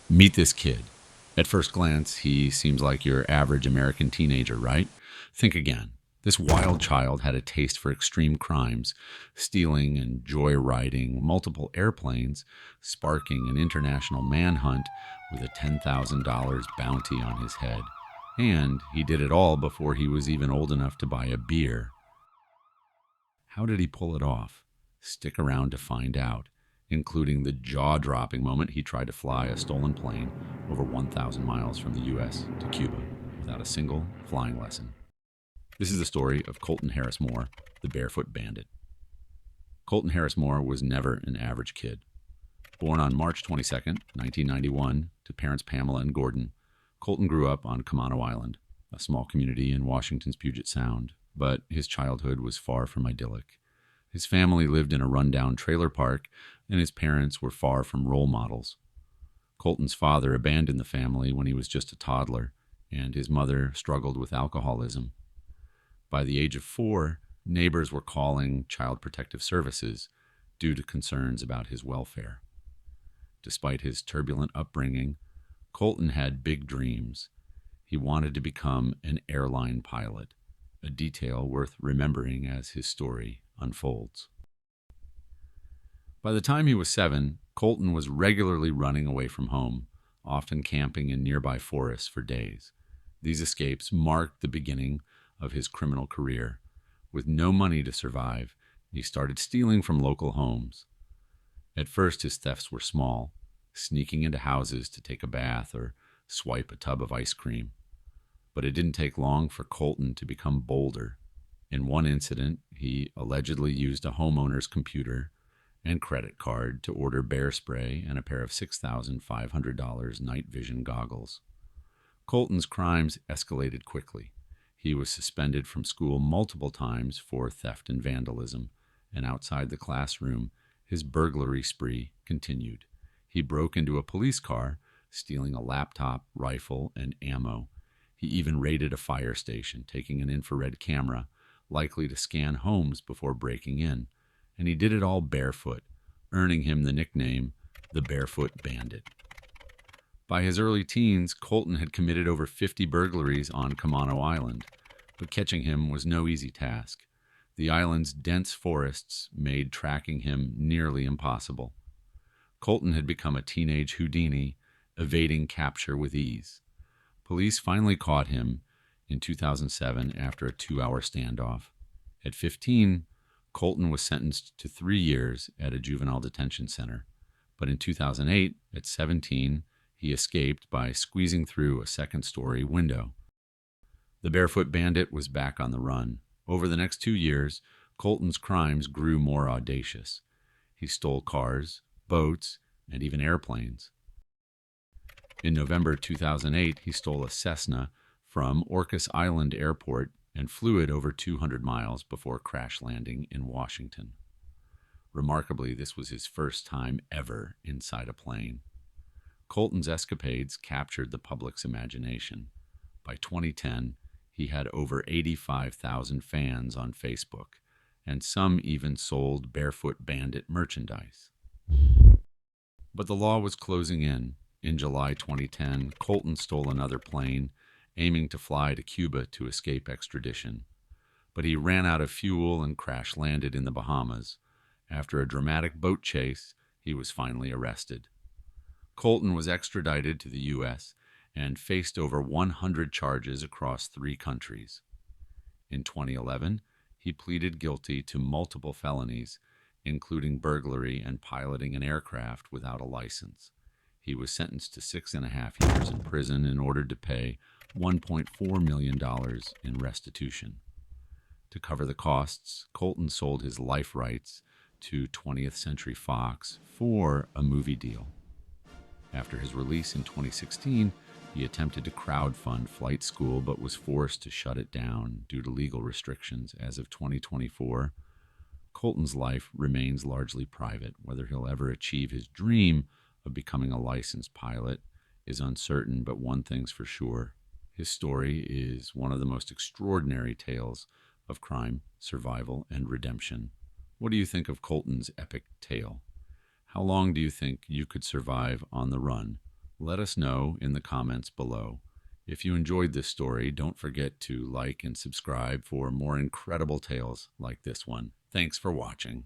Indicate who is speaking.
Speaker 1: Meet this kid. At first glance, he seems like your average American teenager, right? Think again. This wild child had a taste for extreme crimes, stealing and joyriding multiple airplanes, sparking an international manhunt with a $10,000 bounty on his head. And he did it all before he was even old enough to buy a beer. How did he pull it off? Stick around to find out, including the jaw-dropping moment he tried to fly a stolen plane over 1,000 miles from the U.S. to Cuba without a single flying lesson. This is the story of Colton Harris-Moore, the Barefoot Bandit. Colton Harris-Moore was never an average kid. Born on March 22nd, 1991, to parents Pamela and Gordon, Colton grew up on Camano Island, a small community in Washington's Puget Sound, but his childhood was far from idyllic. His family lived in a rundown trailer park, and his parents were far from role models. Colton's father abandoned the family when he was just a toddler, and his mother struggled with alcoholism. By the age of 4, neighbors were calling Child Protective Services due to concerns about his welfare. Despite his turbulent upbringing, Colton had big dreams. He wanted to become an airline pilot, a detail worth remembering as his story unfolds. By the time he was 7, Colton was regularly running away from home, often camping in nearby forests for days. These escapes marked the beginning of his criminal career. With no money to survive, he started stealing from local homes. At first, his thefts were small, sneaking into houses to take a bath or swipe a tub of ice cream. But it didn't take long for Colton to become bolder. In one incident, he allegedly used a homeowner's computer and credit card to order bear spray and a pair of $6,500 night vision goggles. Colton's crimes escalated quickly. He was suspended from school multiple times for theft and vandalism, and outside the classroom, his burglary spree continued. He broke into a police car, stealing a laptop, rifle, and ammo. He even raided a fire station, taking an infrared camera, likely to scan homes before breaking in. And he did it all barefoot, earning him the nickname the Barefoot Bandit. By his early teens, Colton had committed over 50 burglaries on Camano Island, but catching him was no easy task. The island's dense forests made tracking him nearly impossible. Colton had become a teenage Houdini, evading capture with ease. Police finally caught him in 2007 after a 2-hour standoff. At 15, Colton was sentenced to 3 years at a juvenile detention center. But in 2008, at 17, he escaped by squeezing through a second-story window. The Barefoot Bandit was back on the run. Over the next 2 years, Colton's crimes grew more audacious. He stole cars, boats, and even airplanes. In November 2008, he stole a Cessna from Orcas Island Airport and flew it over 200 miles before crash landing in Washington. Remarkably, this was his first time ever inside a plane. Colton's escapades captured the public's imagination. By 2010, he had over 85,000 fans on Facebook, and some even sold Barefoot Bandit merchandise. But the law was closing in. In July 2010, Colton stole another plane, aiming to fly to Cuba to escape extradition. But he ran out of fuel and crash-landed in the Bahamas. After a dramatic boat chase, he was finally arrested. Colton was extradited to the U.S. and faced over 100 charges across 3 countries. In 2011, he pleaded guilty to multiple felonies, including burglary and piloting an aircraft without a license. He was sentenced to 6.5 years in prison and ordered to pay $1.4 million in restitution. To cover the costs, Colton sold his life rights to 20th Century Fox for a movie deal. After his release in 2016, he attempted to crowdfund flight school but was forced to shut it down due to legal restrictions. As of 2024, Colton's life remains largely private. Whether he'll ever achieve his dream of becoming a licensed pilot is uncertain, but one thing's for sure. His story is one of the most extraordinary tales of crime, survival, and redemption. What do you think of Colton's epic tale? How long do you think you could survive on the run Let us know in the comments below. If you enjoyed this story, don't forget to like and subscribe for more incredible tales like this one. Thanks for watching.